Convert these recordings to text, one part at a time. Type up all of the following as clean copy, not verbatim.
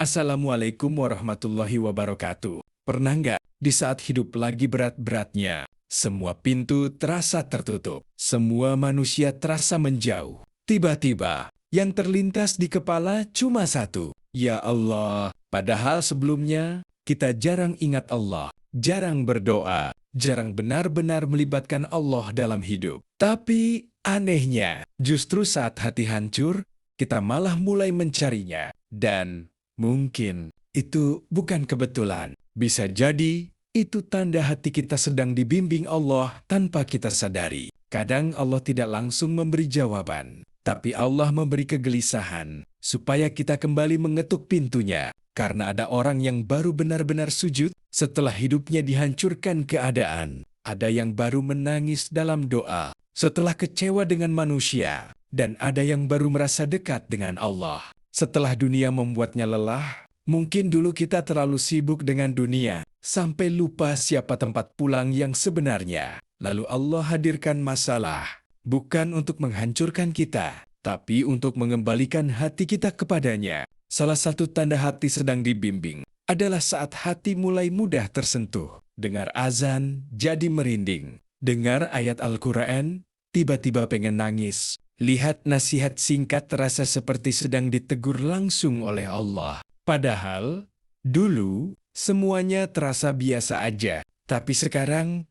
Assalamualaikum warahmatullahi wabarakatuh. Pernah nggak di saat hidup lagi berat-beratnya, semua pintu terasa tertutup, semua manusia terasa menjauh. Tiba-tiba, yang terlintas di kepala cuma satu, ya Allah. Padahal sebelumnya, kita jarang ingat Allah, jarang berdoa, jarang benar-benar melibatkan Allah dalam hidup. Tapi anehnya, justru saat hati hancur, kita malah mulai mencarinya. Dan mungkin itu bukan kebetulan. Bisa jadi itu tanda hati kita sedang dibimbing Allah tanpa kita sadari. Kadang Allah tidak langsung memberi jawaban, tapi Allah memberi kegelisahan supaya kita kembali mengetuk pintunya. Karena ada orang yang baru benar-benar sujud setelah hidupnya dihancurkan keadaan. Ada yang baru menangis dalam doa setelah kecewa dengan manusia. Dan ada yang baru merasa dekat dengan Allah setelah dunia membuatnya lelah. Mungkin dulu kita terlalu sibuk dengan dunia, sampai lupa siapa tempat pulang yang sebenarnya. Lalu Allah hadirkan masalah, bukan untuk menghancurkan kita, tapi untuk mengembalikan hati kita kepadanya. Salah satu tanda hati sedang dibimbing adalah saat hati mulai mudah tersentuh. Dengar azan, jadi merinding. Dengar ayat Al-Quran, tiba-tiba pengen nangis. Lihat nasihat singkat terasa seperti sedang ditegur langsung oleh Allah. Padahal, dulu semuanya terasa biasa aja. Tapi sekarang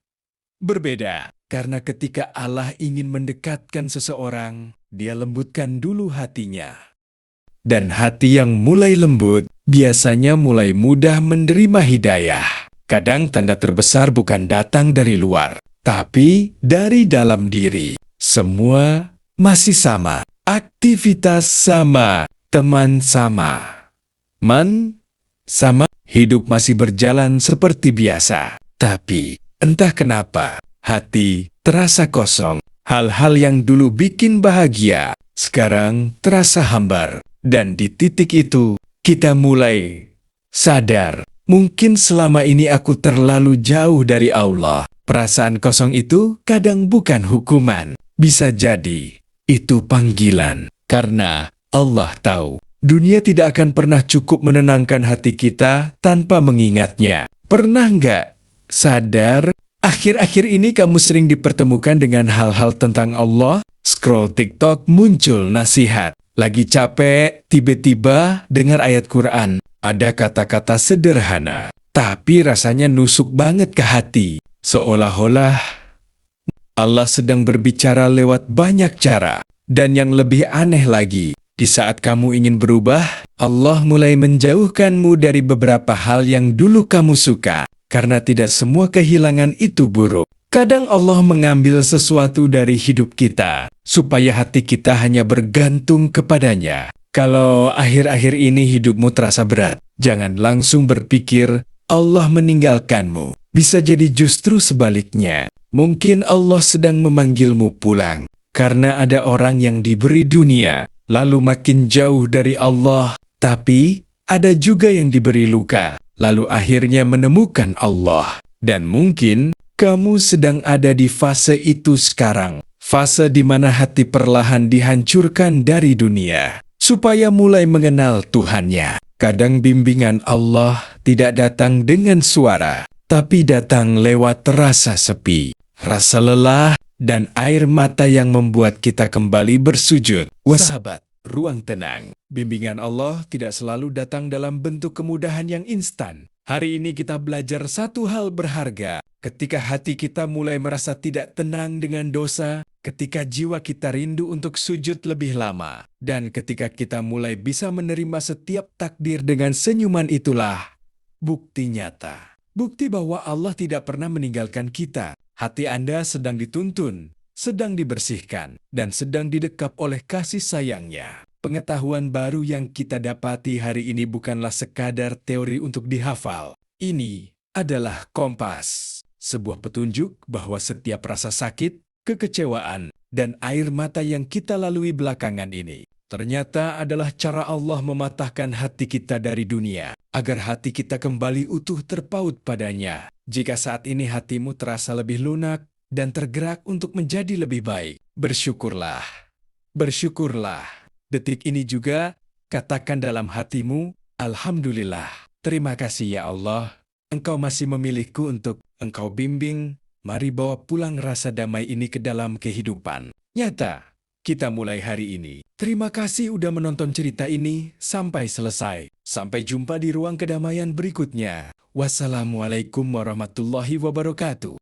berbeda. Karena ketika Allah ingin mendekatkan seseorang, Dia lembutkan dulu hatinya. Dan hati yang mulai lembut, biasanya mulai mudah menerima hidayah. Kadang tanda terbesar bukan datang dari luar, tapi dari dalam diri. Semua masih sama, aktivitas sama, teman sama, sama, hidup masih berjalan seperti biasa. Tapi, entah kenapa, hati terasa kosong. Hal-hal yang dulu bikin bahagia, sekarang terasa hambar. Dan di titik itu, kita mulai sadar, mungkin selama ini aku terlalu jauh dari Allah. Perasaan kosong itu kadang bukan hukuman, bisa jadi itu panggilan. Karena Allah tahu, dunia tidak akan pernah cukup menenangkan hati kita tanpa mengingatnya. Pernah nggak sadar, akhir-akhir ini kamu sering dipertemukan dengan hal-hal tentang Allah? Scroll TikTok muncul nasihat. Lagi capek, tiba-tiba dengar ayat Quran. Ada kata-kata sederhana, tapi rasanya nusuk banget ke hati. Seolah-olah Allah sedang berbicara lewat banyak cara. Dan yang lebih aneh lagi, di saat kamu ingin berubah, Allah mulai menjauhkanmu dari beberapa hal yang dulu kamu suka. Karena tidak semua kehilangan itu buruk. Kadang Allah mengambil sesuatu dari hidup kita, supaya hati kita hanya bergantung kepadanya. Kalau akhir-akhir ini hidupmu terasa berat, jangan langsung berpikir Allah meninggalkanmu. Bisa jadi justru sebaliknya. Mungkin Allah sedang memanggilmu pulang, karena ada orang yang diberi dunia, lalu makin jauh dari Allah. Tapi, ada juga yang diberi luka, lalu akhirnya menemukan Allah. Dan mungkin kamu sedang ada di fase itu sekarang. Fase di mana hati perlahan dihancurkan dari dunia, supaya mulai mengenal Tuhannya. Kadang bimbingan Allah tidak datang dengan suara, tapi datang lewat rasa sepi, rasa lelah, dan air mata yang membuat kita kembali bersujud. Sahabat, ruang tenang. Bimbingan Allah tidak selalu datang dalam bentuk kemudahan yang instan. Hari ini kita belajar satu hal berharga. Ketika hati kita mulai merasa tidak tenang dengan dosa, ketika jiwa kita rindu untuk sujud lebih lama, dan ketika kita mulai bisa menerima setiap takdir dengan senyuman, itulah bukti nyata. Bukti bahwa Allah tidak pernah meninggalkan kita. Hati Anda sedang dituntun, sedang dibersihkan, dan sedang didekap oleh kasih sayangnya. Pengetahuan baru yang kita dapati hari ini bukanlah sekadar teori untuk dihafal. Ini adalah kompas, sebuah petunjuk bahwa setiap rasa sakit, kekecewaan, dan air mata yang kita lalui belakangan ini ternyata adalah cara Allah mematahkan hati kita dari dunia, agar hati kita kembali utuh terpaut padanya. Jika saat ini hatimu terasa lebih lunak dan tergerak untuk menjadi lebih baik, bersyukurlah. Bersyukurlah. Detik ini juga, katakan dalam hatimu, Alhamdulillah, terima kasih ya Allah. Engkau masih memilihku untuk Engkau bimbing. Mari bawa pulang rasa damai ini ke dalam kehidupan nyata. Kita mulai hari ini. Terima kasih udah menonton cerita ini sampai selesai. Sampai jumpa di ruang kedamaian berikutnya. Wassalamualaikum warahmatullahi wabarakatuh.